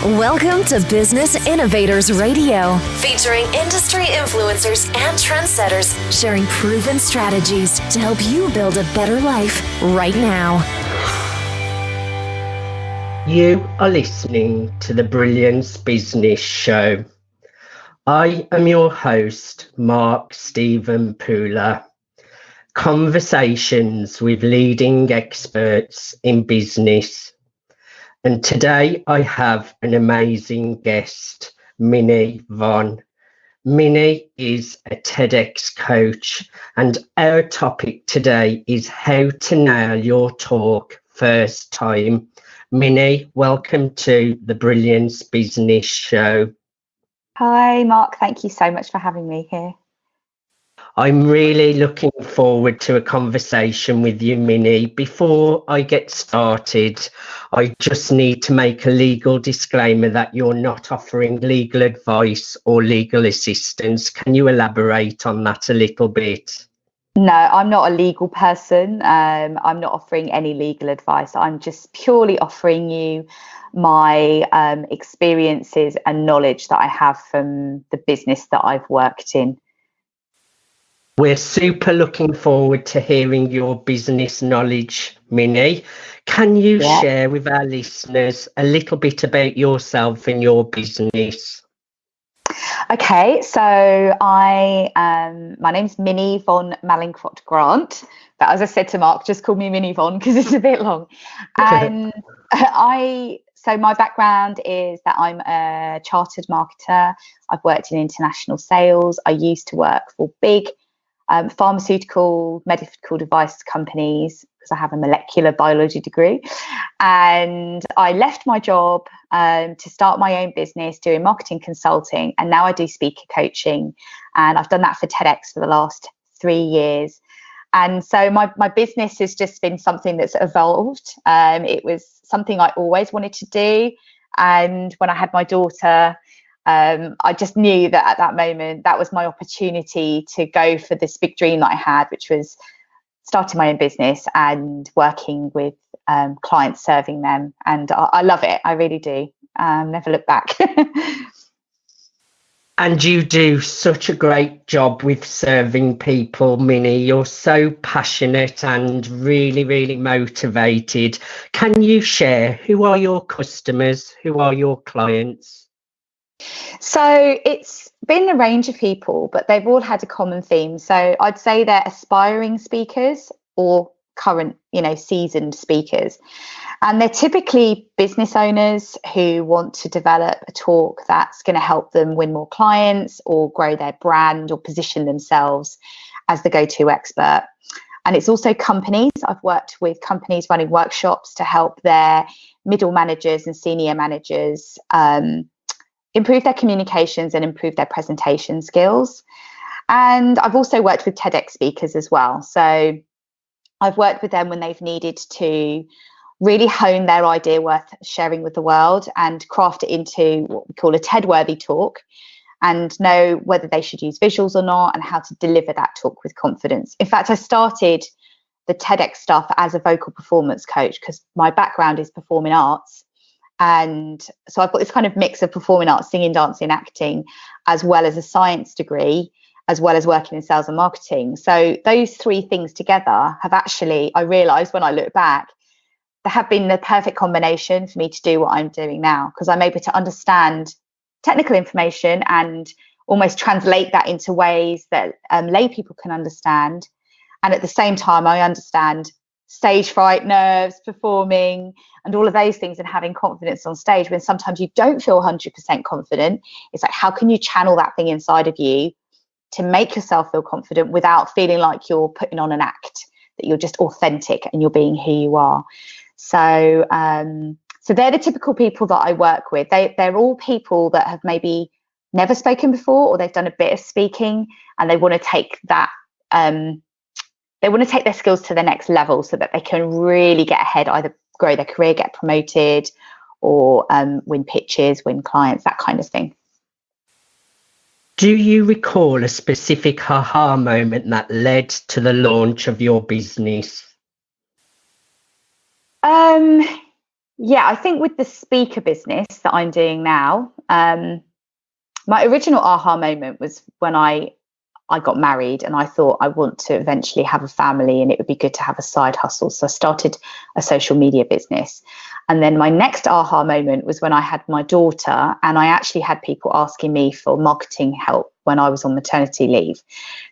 Welcome to Business Innovators Radio, featuring industry influencers and trendsetters sharing proven strategies to help you build a better life right now. You are listening to the Brilliance Business Show. I am your host, Mark Stephen Pooler. Conversations with leading experts in business. And today I have an amazing guest, Minnie Von. Minnie is a TEDx coach, and our topic today is how to nail your talk first time. Minnie, welcome to the Brilliance Business Show. Hi, Mark. Thank you so much for having me here. I'm really looking forward to a conversation with you, Minnie. Before I get started, I just need to make a legal disclaimer that you're not offering legal advice or legal assistance. Can you elaborate on that a little bit? No, I'm not a legal person. I'm not offering any legal advice. I'm just purely offering you my experiences and knowledge that I have from the business that I've worked in. We're super looking forward to hearing your business knowledge, Minnie. Can you share with our listeners a little bit about yourself and your business? Okay, so my name's Minnie Von Malincrot Grant, but as I said to Mark, just call me Minnie Von because it's a bit long. And so my background is that I'm a chartered marketer. I've worked in international sales. I used to work for big pharmaceutical, medical device companies because I have a molecular biology degree. And I left my job to start my own business doing marketing consulting. And now I do speaker coaching. And I've done that for TEDx for the last 3 years. And so my business has just been something that's evolved. It was something I always wanted to do. And when I had my daughter, I just knew that at that moment, that was my opportunity to go for this big dream that I had, which was starting my own business and working with clients, serving them. And I love it. I really do. Never look back. And you do such a great job with serving people, Minnie. You're so passionate and really, really motivated. Can you share who are your customers? Who are your clients? So it's been a range of people, but they've all had a common theme. So I'd say they're aspiring speakers or current, seasoned speakers. And they're typically business owners who want to develop a talk that's going to help them win more clients or grow their brand or position themselves as the go-to expert. And it's also companies. I've worked with companies running workshops to help their middle managers and senior managers improve their communications and improve their presentation skills. And I've also worked with TEDx speakers as well. So I've worked with them when they've needed to really hone their idea worth sharing with the world and craft it into what we call a TED-worthy talk and know whether they should use visuals or not and how to deliver that talk with confidence. In fact, I started the TEDx stuff as a vocal performance coach because my background is performing arts. And so I've got this kind of mix of performing arts, singing, dancing, acting, as well as a science degree, as well as working in sales and marketing. So those three things together have actually, I realised when I look back, they have been the perfect combination for me to do what I'm doing now, because I'm able to understand technical information and almost translate that into ways that lay people can understand. And at the same time, I understand stage fright, nerves, performing, and all of those things, and having confidence on stage when sometimes you don't feel 100% confident. It's like, how can you channel that thing inside of you to make yourself feel confident without feeling like you're putting on an act, that you're just authentic and you're being who you are. So they're the typical people that I work with. They're all people that have maybe never spoken before, or they've done a bit of speaking and they want to take that they want to take their skills to the next level so that they can really get ahead, either grow their career, get promoted, or win pitches, win clients, that kind of thing. Do you recall a specific aha moment that led to the launch of your business? Yeah, I think with the speaker business that I'm doing now, my original aha moment was when I got married and I thought I want to eventually have a family and it would be good to have a side hustle. So I started a social media business. And then my next aha moment was when I had my daughter and I actually had people asking me for marketing help when I was on maternity leave.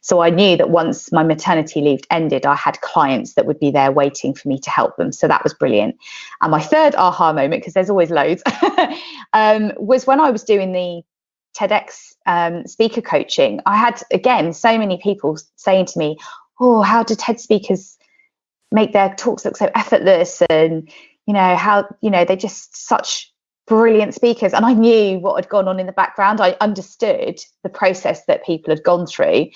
So I knew that once my maternity leave ended, I had clients that would be there waiting for me to help them. So that was brilliant. And my third aha moment, because there's always loads, was when I was doing the TEDx speaker coaching. I had, again, so many people saying to me, oh, how do TED speakers make their talks look so effortless? And, how, they're just such brilliant speakers. And I knew what had gone on in the background. I understood the process that people had gone through.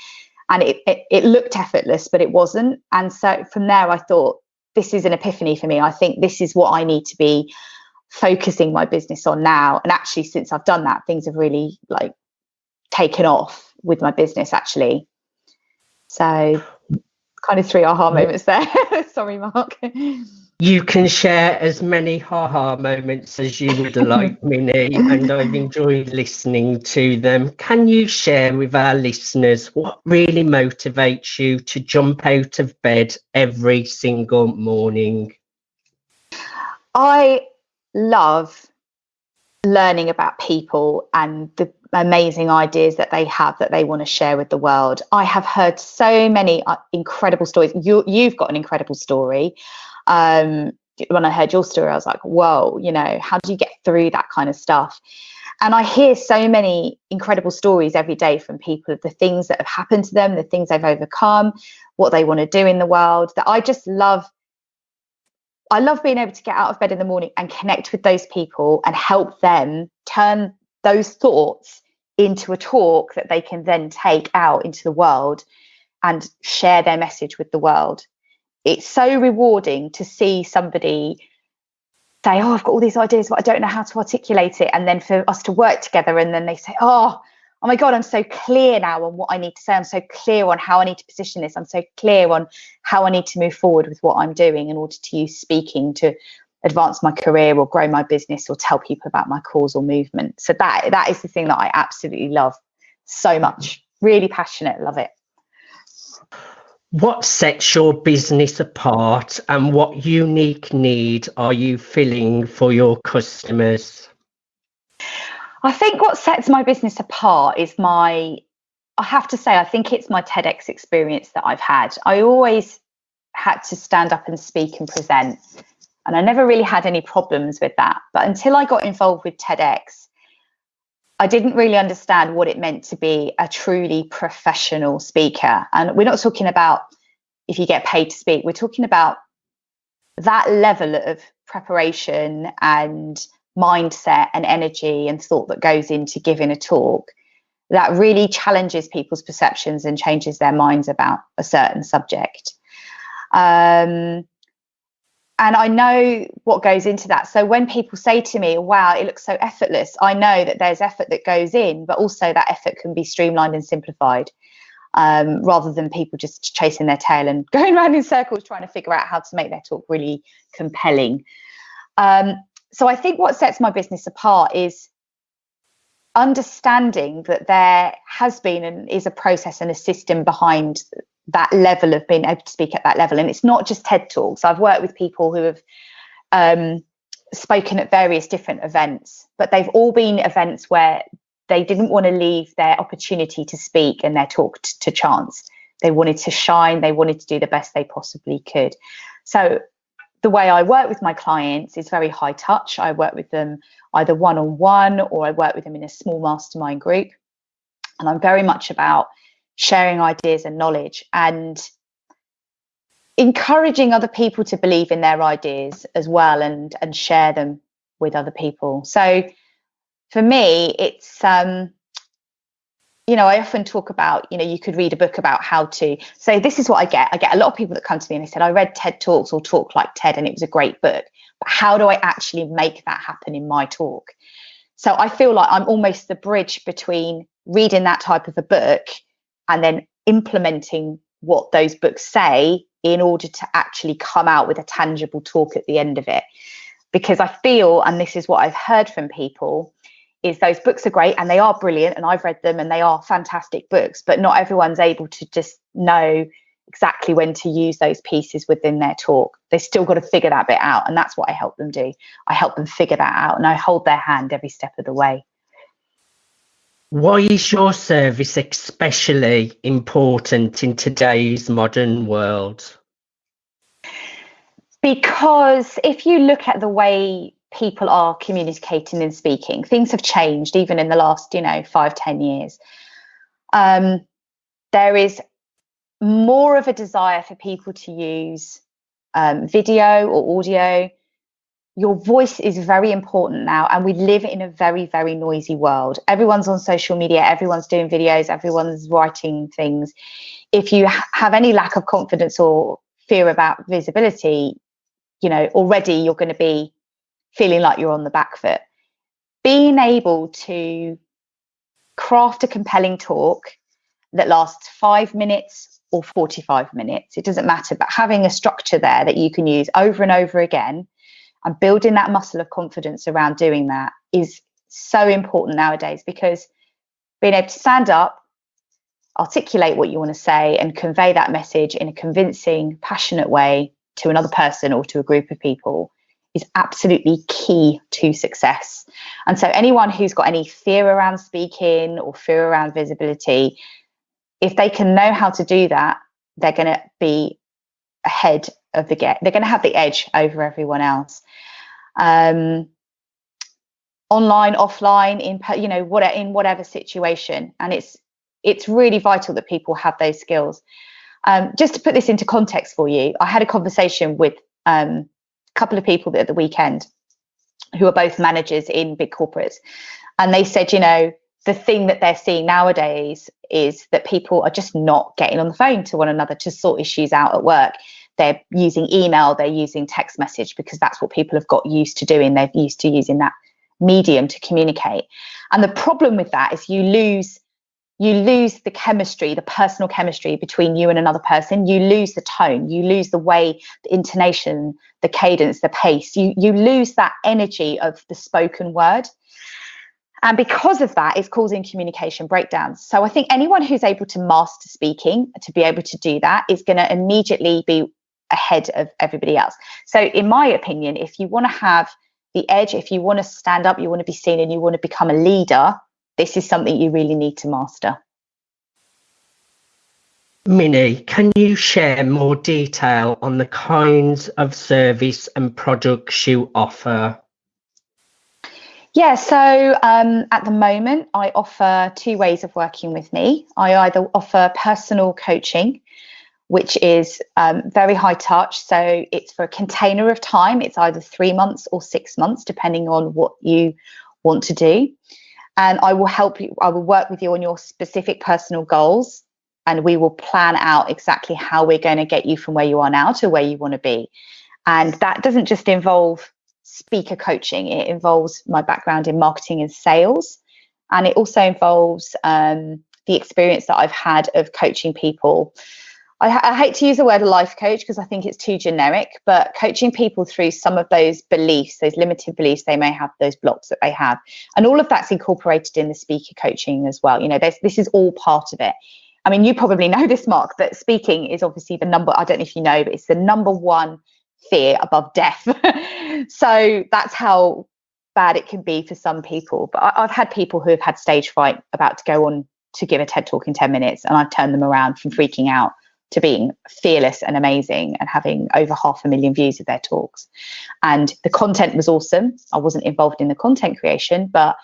And it looked effortless, but it wasn't. And so from there, I thought, this is an epiphany for me. I think this is what I need to be focusing my business on now. And actually, since I've done that, things have really taken off with my business, actually. So kind of 3 aha moments there. Sorry, Mark. You can share as many aha moments as you would like, Minnie, and I've enjoyed listening to them. Can you share with our listeners what really motivates you to jump out of bed every single morning? I love learning about people and the amazing ideas that they have that they want to share with the world. I have heard so many incredible stories. You've got an incredible story. When I heard your story, I was like, whoa, how do you get through that kind of stuff? And I hear so many incredible stories every day from people of the things that have happened to them, the things they've overcome, what they want to do in the world, that I just love. I love being able to get out of bed in the morning and connect with those people and help them turn those thoughts into a talk that they can then take out into the world and share their message with the world. It's so rewarding to see somebody say, oh, I've got all these ideas, but I don't know how to articulate it. And then for us to work together and then they say, oh my God, I'm so clear now on what I need to say. I'm so clear on how I need to position this. I'm so clear on how I need to move forward with what I'm doing in order to use speaking to advance my career or grow my business or tell people about my cause or movement. So that is the thing that I absolutely love so much. Really passionate, love it. What sets your business apart and what unique need are you filling for your customers? I think what sets my business apart is I have to say, I think it's my TEDx experience that I've had. I always had to stand up and speak and present, and I never really had any problems with that. But until I got involved with TEDx, I didn't really understand what it meant to be a truly professional speaker. And we're not talking about if you get paid to speak. We're talking about that level of preparation and mindset and energy and thought that goes into giving a talk that really challenges people's perceptions and changes their minds about a certain subject. And I know what goes into that. So when people say to me, wow, it looks so effortless, I know that there's effort that goes in, but also that effort can be streamlined and simplified, rather than people just chasing their tail and going around in circles trying to figure out how to make their talk really compelling. So I think what sets my business apart is understanding that there has been and is a process and a system behind that level of being able to speak at that level. And it's not just TED Talks. I've worked with people who have spoken at various different events, but they've all been events where they didn't want to leave their opportunity to speak and their talk to chance. They wanted to shine. They wanted to do the best they possibly could. So the way I work with my clients is very high touch. I work with them either one-on-one or I work with them in a small mastermind group. And I'm very much about sharing ideas and knowledge and encouraging other people to believe in their ideas as well and share them with other people. So for me, it's, I often talk about, you could read a book about how to. So this is what I get. I get a lot of people that come to me and they said, I read TED Talks or Talk Like TED and it was a great book. But how do I actually make that happen in my talk? So I feel like I'm almost the bridge between reading that type of a book and then implementing what those books say in order to actually come out with a tangible talk at the end of it. because I feel, and this is what I've heard from people, is those books are great and they are brilliant and I've read them and they are fantastic books, but not everyone's able to just know exactly when to use those pieces within their talk. They still got to figure that bit out, and that's what I help them do. I help them figure that out, and I hold their hand every step of the way. Why is your service especially important in today's modern world? Because if you look at the way people are communicating and speaking, things have changed even in the last 5-10 years. There is more of a desire for people to use video or audio. Your voice is very important now, and we live in a very, very noisy world. Everyone's on social media, everyone's doing videos, everyone's writing things. If you have any lack of confidence or fear about visibility, already you're going to be feeling like you're on the back foot. Being able to craft a compelling talk that lasts 5 minutes or 45 minutes, it doesn't matter, but having a structure there that you can use over and over again and building that muscle of confidence around doing that is so important nowadays, because being able to stand up, articulate what you want to say and convey that message in a convincing, passionate way to another person or to a group of people is absolutely key to success. And so anyone who's got any fear around speaking or fear around visibility, if they can know how to do that, they're going to be ahead of the game. They're going to have the edge over everyone else. Online, offline, in whatever situation. And it's really vital that people have those skills. Just to put this into context for you, I had a conversation with a couple of people at the weekend who are both managers in big corporates. And they said, the thing that they're seeing nowadays is that people are just not getting on the phone to one another to sort issues out at work. They're using email, they're using text message, because that's what people have got used to doing. They're used to using that medium to communicate. And the problem with that is you lose the chemistry, the personal chemistry between you and another person. You lose the tone, you lose the way, the intonation, the cadence, the pace. You lose that energy of the spoken word. And because of that, it's causing communication breakdowns. So I think anyone who's able to master speaking, to be able to do that, is going to immediately be ahead of everybody else. So in my opinion, if you want to have the edge, if you want to stand up, you want to be seen, and you want to become a leader, this is something you really need to master. Minnie, can you share more detail on the kinds of service and products you offer? Yeah, so at the moment, I offer 2 ways of working with me. I either offer personal coaching, which is very high touch. So it's for a container of time. It's either 3 months or 6 months, depending on what you want to do. And I will help you. I will work with you on your specific personal goals, and we will plan out exactly how we're going to get you from where you are now to where you want to be. And that doesn't just involve speaker coaching. It involves my background in marketing and sales. And it also involves the experience that I've had of coaching people. I hate to use the word a life coach because I think it's too generic, but coaching people through some of those beliefs, those limited beliefs they may have, those blocks that they have. And all of that's incorporated in the speaker coaching as well. This is all part of it. I mean, you probably know this, Mark, that speaking is obviously I don't know if you know, but it's the number one fear above death. So that's how bad it can be for some people. But I've had people who have had stage fright about to go on to give a TED talk in 10 minutes, and I've turned them around from freaking out to being fearless and amazing and having over 500,000 views of their talks. And the content was awesome. I wasn't involved in the content creation, but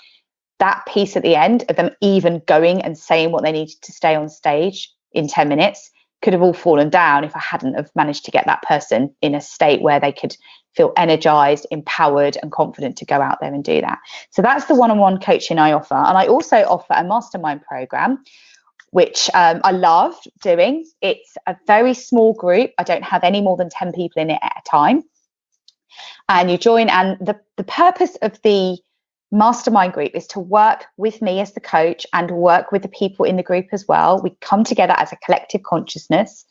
that piece at the end of them even going and saying what they needed to stay on stage in 10 minutes could have all fallen down if I hadn't have managed to get that person in a state where they could feel energized, empowered and confident to go out there and do that. So that's the one-on-one coaching I offer. And I also offer a mastermind program, which I love doing. It's a very small group. I don't have any more than 10 people in it at a time. And you join, and the purpose of the mastermind group is to work with me as the coach and work with the people in the group as well. We come together as a collective consciousness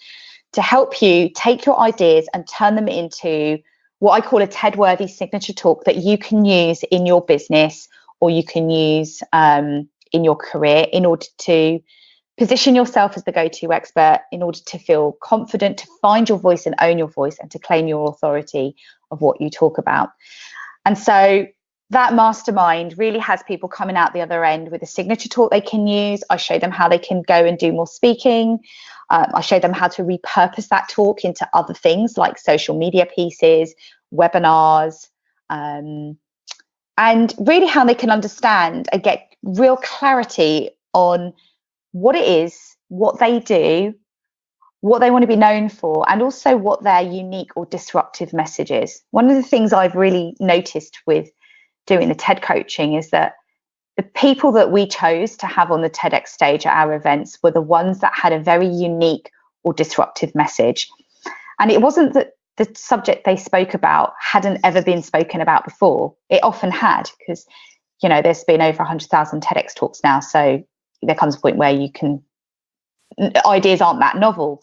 to help you take your ideas and turn them into what I call a TED-worthy signature talk that you can use in your business, or you can use in your career, in order to position yourself as the go-to expert, in order to feel confident, to find your voice and own your voice, and to claim your authority of what you talk about. And so that mastermind really has people coming out the other end with a signature talk they can use. I show them how they can go and do more speaking. I show them how to repurpose that talk into other things like social media pieces, webinars, and really how they can understand and get real clarity on what it is, what they do, what they want to be known for, and also what their unique or disruptive message is. One of the things I've really noticed with doing the TED coaching is that the people that we chose to have on the TEDx stage at our events were the ones that had a very unique or disruptive message. And it wasn't that the subject they spoke about hadn't ever been spoken about before. It often had, because, you know, there's been over 100,000 TEDx talks now. So there comes a point where ideas aren't that novel.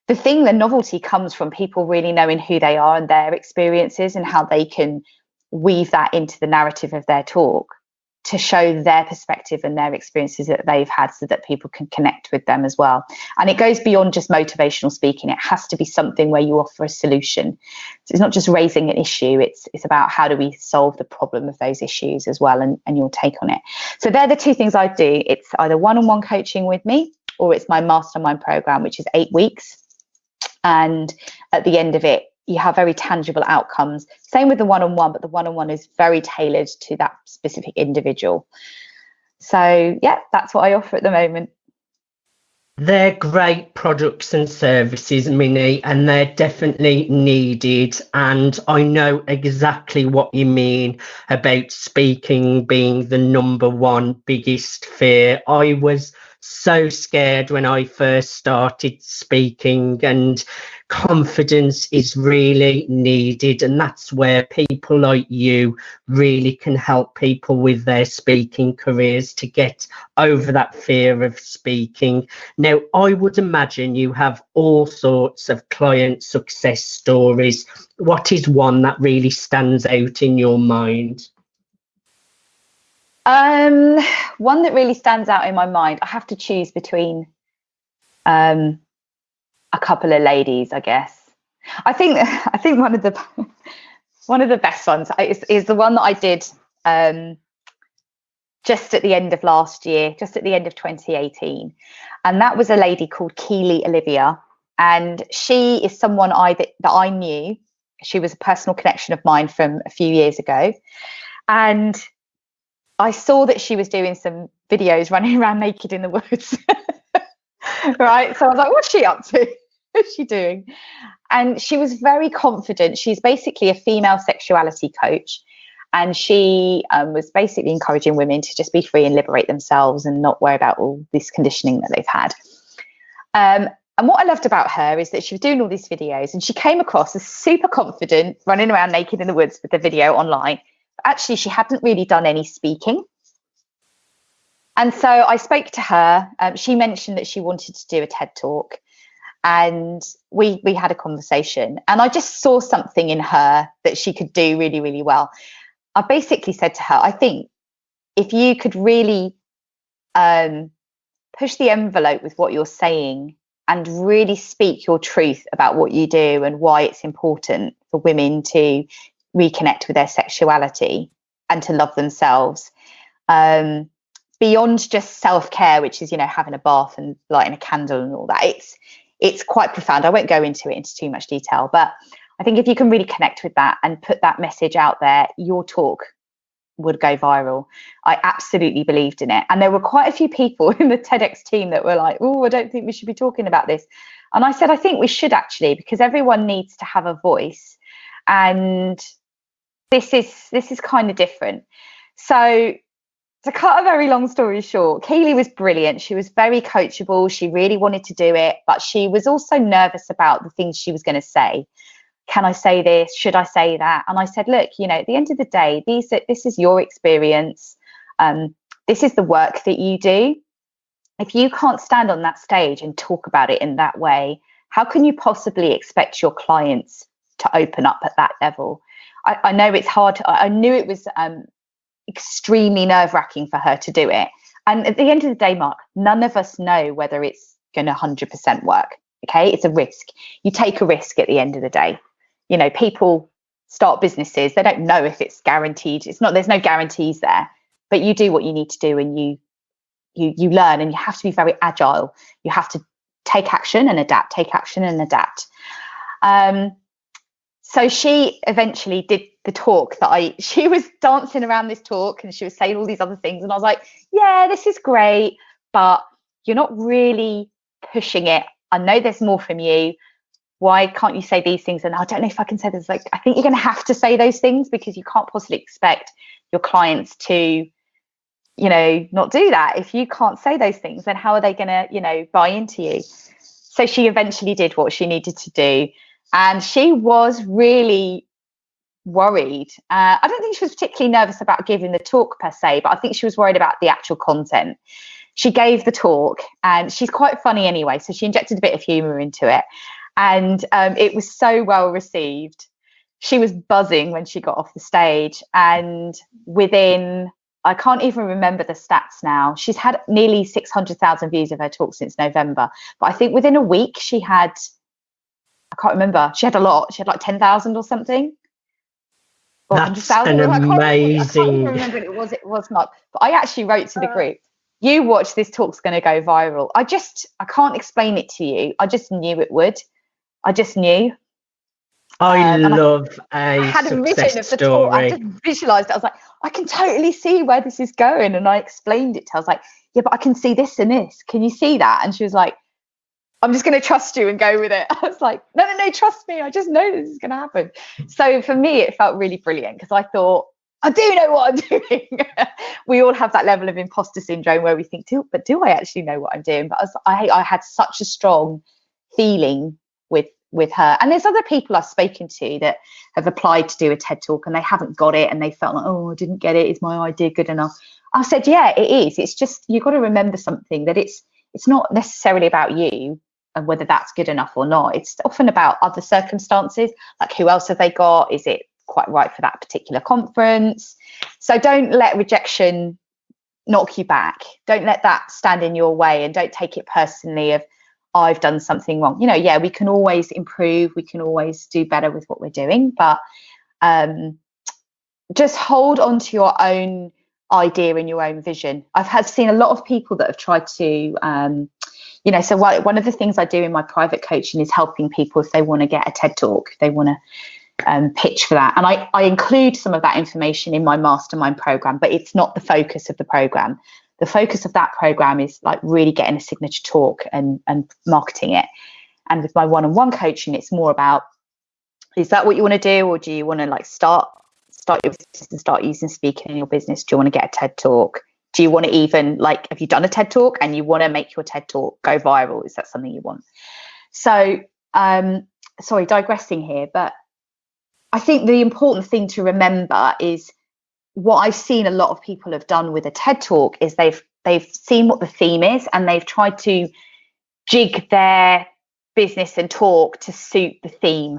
The novelty comes from people really knowing who they are and their experiences, and how they can weave that into the narrative of their talk to show their perspective and their experiences that they've had, so that people can connect with them as well. And it goes beyond just motivational speaking. It has to be something where you offer a solution. So it's not just raising an issue, it's about how do we solve the problem of those issues as well, and your take on it. So they're the two things I do. It's either one-on-one coaching with me, or it's my mastermind program, which is 8 weeks. And at the end of it, you have very tangible outcomes. Same with the one-on-one, but the one-on-one is very tailored to that specific individual. So yeah, that's what I offer at the moment. They're great products and services, Minnie, and they're definitely needed. And I know exactly what you mean about speaking being the number one biggest fear. I was so scared when I first started speaking, and confidence is really needed, and that's where people like you really can help people with their speaking careers to get over that fear of speaking. Now, I would imagine you have all sorts of client success stories. What is one that really stands out in your mind? One that really stands out in my mind, I have to choose between a couple of ladies, I guess. I think one of the best ones is the one that I did just at the end of last year, just at the end of 2018, and that was a lady called Keely Olivia, and she is someone that I knew. She was a personal connection of mine from a few years ago, and I saw that she was doing some videos running around naked in the woods. Right. So I was like, what's she up to? What's she doing? And she was very confident. She's basically a female sexuality coach. And she was basically encouraging women to just be free and liberate themselves and not worry about all this conditioning that they've had. And what I loved about her is that she was doing all these videos, and she came across as super confident, running around naked in the woods with the video online. Actually, she hadn't really done any speaking. And so I spoke to her. She mentioned that she wanted to do a TED talk, and we had a conversation, and I just saw something in her that she could do really, really well. I basically said to her, I think if you could really push the envelope with what you're saying and really speak your truth about what you do and why it's important for women to reconnect with their sexuality and to love themselves, beyond just self-care, which is, you know, having a bath and lighting a candle and all that. It's quite profound. I won't go into too much detail, but I think if you can really connect with that and put that message out there, your talk would go viral. I absolutely believed in it. And there were quite a few people in the TEDx team that were like, oh, I don't think we should be talking about this. And I said, I think we should actually, because everyone needs to have a voice. And this is kind of different. So to cut a very long story short, Keely was brilliant. She was very coachable. She really wanted to do it, but she was also nervous about the things she was going to say. Can I say this? Should I say that? And I said, look, you know, at the end of the day, this is your experience. This is the work that you do. If you can't stand on that stage and talk about it in that way, how can you possibly expect your clients to open up at that level. I know it's hard. I knew it was extremely nerve-wracking for her to do it. And at the end of the day, Mark, none of us know whether it's going to 100% work. Okay, it's a risk. You take a risk at the end of the day. You know, people start businesses, they don't know if it's guaranteed. It's not, there's no guarantees there, but you do what you need to do, and you learn, and you have to be very agile. You have to take action and adapt, take action and adapt. So she eventually did the talk she was dancing around this talk, and she was saying all these other things. And I was like, yeah, this is great, but you're not really pushing it. I know there's more from you. Why can't you say these things? And I don't know if I can say this. Like, I think you're going to have to say those things, because you can't possibly expect your clients to, you know, not do that. If you can't say those things, then how are they going to, you know, buy into you? So she eventually did what she needed to do. And she was really worried. I don't think she was particularly nervous about giving the talk per se, but I think she was worried about the actual content. She gave the talk, and she's quite funny anyway, so she injected a bit of humour into it. And it was so well received. She was buzzing when she got off the stage. And within, I can't even remember the stats now, she's had nearly 600,000 views of her talk since November. But I think within a week she had, I can't remember, she had a lot. She had like 10,000 or something. Or That's an amazing. I can't remember what it was not. But I actually wrote to the group, you watch, this talk's going to go viral. I can't explain it to you. I just knew it would. I just knew. I love I had a vision of the story. talk. I just visualized it. I was like, I can totally see where this is going. And I explained it to her. I was like, yeah, but I can see this and this. Can you see that? And she was like, I'm just going to trust you and go with it. I was like, no, trust me. I just know this is going to happen. So for me, it felt really brilliant, because I thought, I do know what I'm doing. We all have that level of imposter syndrome where we think, do I actually know what I'm doing? But I had such a strong feeling with her. And there's other people I've spoken to that have applied to do a TED talk and they haven't got it, and they felt like, oh, I didn't get it. Is my idea good enough? I said, yeah, it is. It's just, you've got to remember something, that it's not necessarily about you and whether that's good enough or not. It's often about other circumstances, like who else have they got? Is it quite right for that particular conference? So don't let rejection knock you back. Don't let that stand in your way, and don't take it personally of, I've done something wrong. You know, yeah, we can always improve, we can always do better with what we're doing, but just hold on to your own idea and your own vision. I've seen a lot of people that have tried to so one of the things I do in my private coaching is helping people if they want to get a TED talk, if they want to pitch for that. And I include some of that information in my mastermind program, but it's not the focus of the program. The focus of that program is like really getting a signature talk and marketing it. And with my one-on-one coaching, it's more about, is that what you want to do? Or do you want to like start your business and start using speaking in your business? Do you want to get a TED talk? Do you want to even, like, have you done a TED talk and you want to make your TED talk go viral? Is that something you want? So, sorry, digressing here, but I think the important thing to remember is what I've seen a lot of people have done with a TED talk is they've seen what the theme is, and they've tried to jig their business and talk to suit the theme.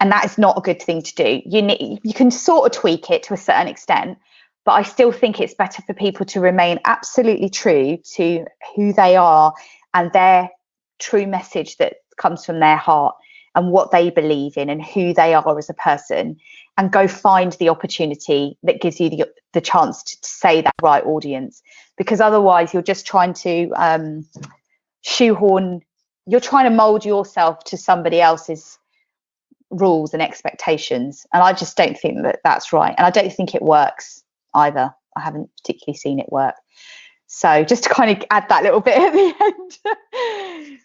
And that is not a good thing to do. You can sort of tweak it to a certain extent, but I still think it's better for people to remain absolutely true to who they are and their true message that comes from their heart and what they believe in and who they are as a person, and go find the opportunity that gives you the chance to say that right audience. Because otherwise you're just trying to you're trying to mold yourself to somebody else's rules and expectations. And I just don't think that that's right. And I don't think it works either. I haven't particularly seen it work. So just to kind of add that little bit at the end.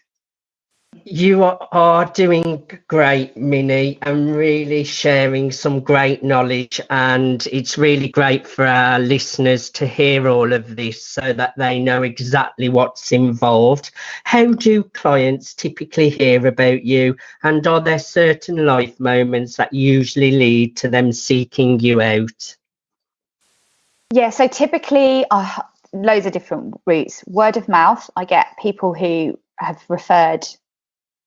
You are doing great, Minnie, and really sharing some great knowledge. And it's really great for our listeners to hear all of this so that they know exactly what's involved. How do clients typically hear about you? And are there certain life moments that usually lead to them seeking you out? Yeah, so typically loads of different routes. Word of mouth. I get people who have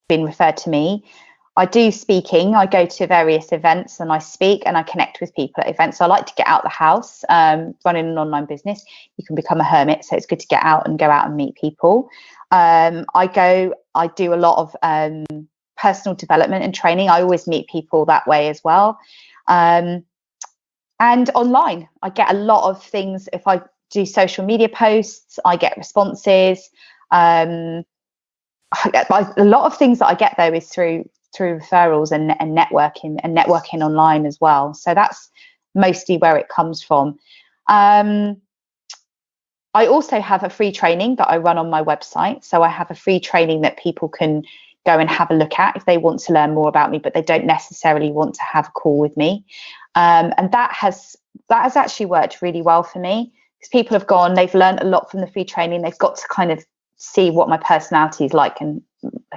been referred to me. I do speaking. I go to various events and I speak and I connect with people at events. So I like to get out the house. Running an online business, you can become a hermit. So it's good to get out and go out and meet people. I do a lot of personal development and training. I always meet people that way as well. And online, I get a lot of things. If I do social media posts, I get responses. A lot of things that I get though is through referrals and networking online as well. So that's mostly where it comes from. I also have a free training that I run on my website. So I have a free training that people can go and have a look at if they want to learn more about me, but they don't necessarily want to have a call with me. And that has actually worked really well for me, because people have gone, they've learned a lot from the free training. They've got to kind of see what my personality is like and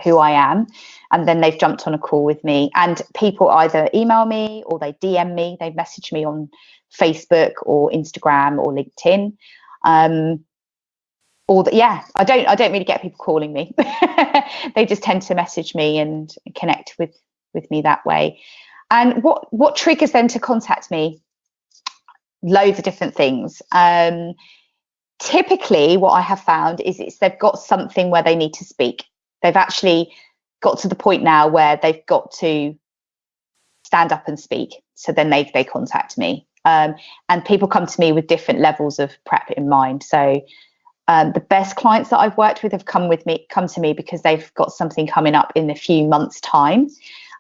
who I am. And then they've jumped on a call with me, and people either email me or they DM me, they message me on Facebook or Instagram or LinkedIn. I don't really get people calling me. They just tend to message me and connect with me that way. And what triggers them to contact me? Loads of different things. Typically what I have found is they've got something where they need to speak. They've actually got to the point now where they've got to stand up and speak. So then they contact me. And people come to me with different levels of prep in mind. So the best clients that I've worked with have come to me because they've got something coming up in a few months' time.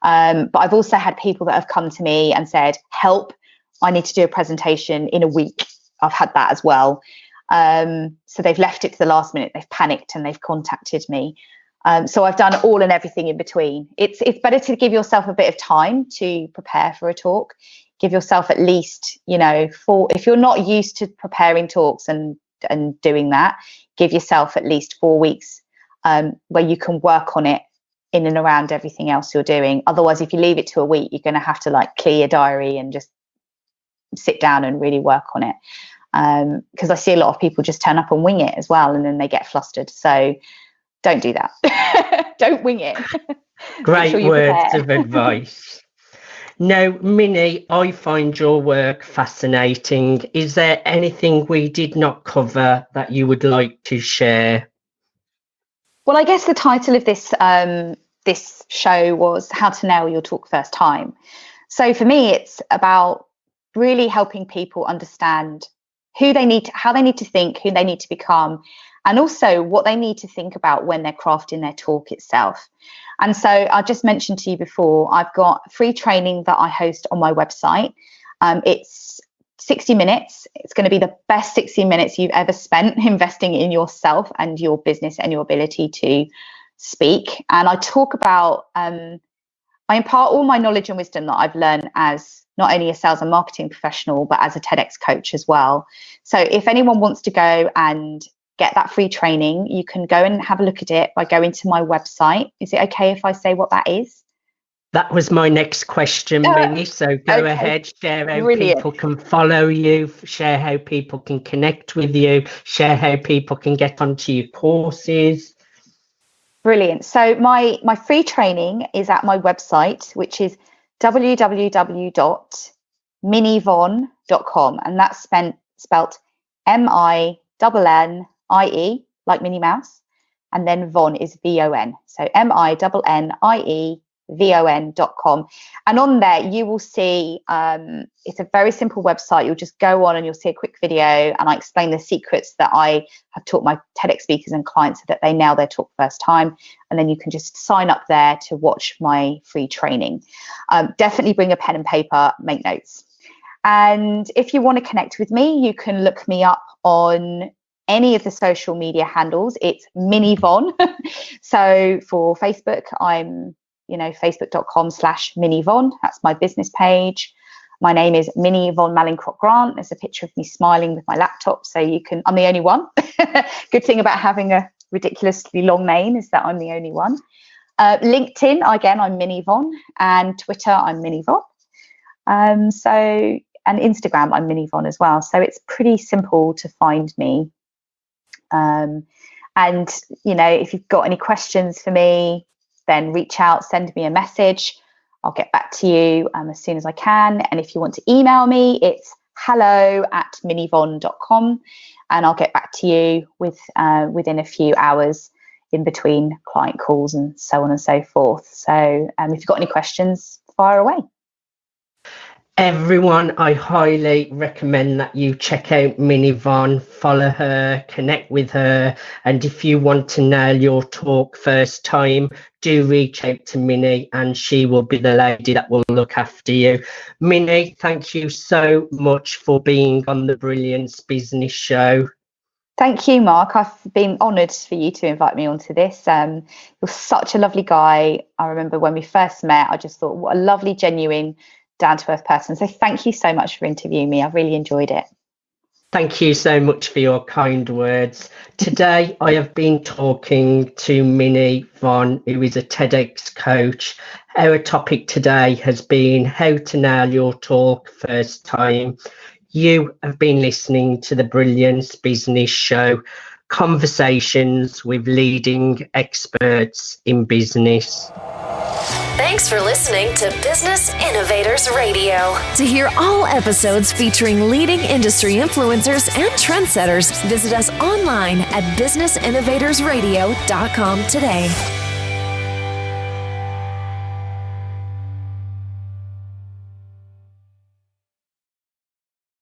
But I've also had people that have come to me and said, help, I need to do a presentation in a week. I've had that as well. So they've left it to the last minute. They've panicked and they've contacted me. So I've done all and everything in between. It's better to give yourself a bit of time to prepare for a talk. Give yourself at least, if you're not used to preparing talks and doing that, give yourself at least 4 weeks where you can work on it in and around everything else you're doing. Otherwise, if you leave it to a week, you're going to have to clear your diary and just sit down and really work on it. Because I see a lot of people just turn up and wing it as well, and then they get flustered. So don't do that. Don't wing it. Great words of advice. Now, Minnie, I find your work fascinating. Is there anything we did not cover that you would like to share? Well, I guess the title of this show was How to Nail Your Talk First Time. So for me, it's about really helping people understand how they need to think, who they need to become, and also what they need to think about when they're crafting their talk itself. And so I just mentioned to you before, I've got free training that I host on my website. It's 60 minutes. It's going to be the best 60 minutes you've ever spent investing in yourself and your business and your ability to speak. And I talk about, I impart all my knowledge and wisdom that I've learned as not only a sales and marketing professional, but as a TEDx coach as well. So if anyone wants to go and get that free training, you can go and have a look at it by going to my website. Is it okay if I say what that is? That was my next question, Minnie. So go ahead, share how people can follow you, share how people can connect with you, share how people can get onto your courses. Brilliant. So my free training is at my website, which is www.minnievon.com, and that's spelt MINNIE, like Minnie Mouse, and then Von is VON. So MINNIEVON.com. And on there you will see it's a very simple website. You'll just go on and you'll see a quick video, and I explain the secrets that I have taught my TEDx speakers and clients so that they nail their talk first time. And then you can just sign up there to watch my free training. Definitely bring a pen and paper, make notes. And if you want to connect with me, you can look me up on any of the social media handles. It's Minnie Von. So for Facebook, I'm facebook.com/Minnie Von. That's my business page. My name is Minnie Von Mallinckrodt Grant. There's a picture of me smiling with my laptop, so I'm the only one. Good thing about having a ridiculously long name is that I'm the only one. LinkedIn, again, I'm Minnie Von, and Twitter, I'm Minnie Von. And Instagram, I'm Minnie Von as well. So it's pretty simple to find me. And if you've got any questions for me, then reach out, send me a message. I'll get back to you as soon as I can. And if you want to email me, it's hello@minnievon.com, and I'll get back to you within a few hours in between client calls and so on and so forth. So if you've got any questions, fire away. Everyone, I highly recommend that you check out Minnie Von, follow her, connect with her, and if you want to nail your talk first time, do reach out to Minnie and she will be the lady that will look after you. Minnie, thank you so much for being on the Brilliance Business Show. Thank you, Mark. I've been honoured for you to invite me onto this. You're such a lovely guy. I remember when we first met, I just thought, what a lovely, genuine, down-to-earth person. So thank you so much for interviewing me. I've really enjoyed it. Thank you so much for your kind words. Today, I have been talking to Minnie Von, who is a TEDx coach. Our topic today has been how to nail your talk first time. You have been listening to the Brilliance Business Show, conversations with leading experts in business. Thanks for listening to Business Innovators Radio. To hear all episodes featuring leading industry influencers and trendsetters, visit us online at businessinnovatorsradio.com today.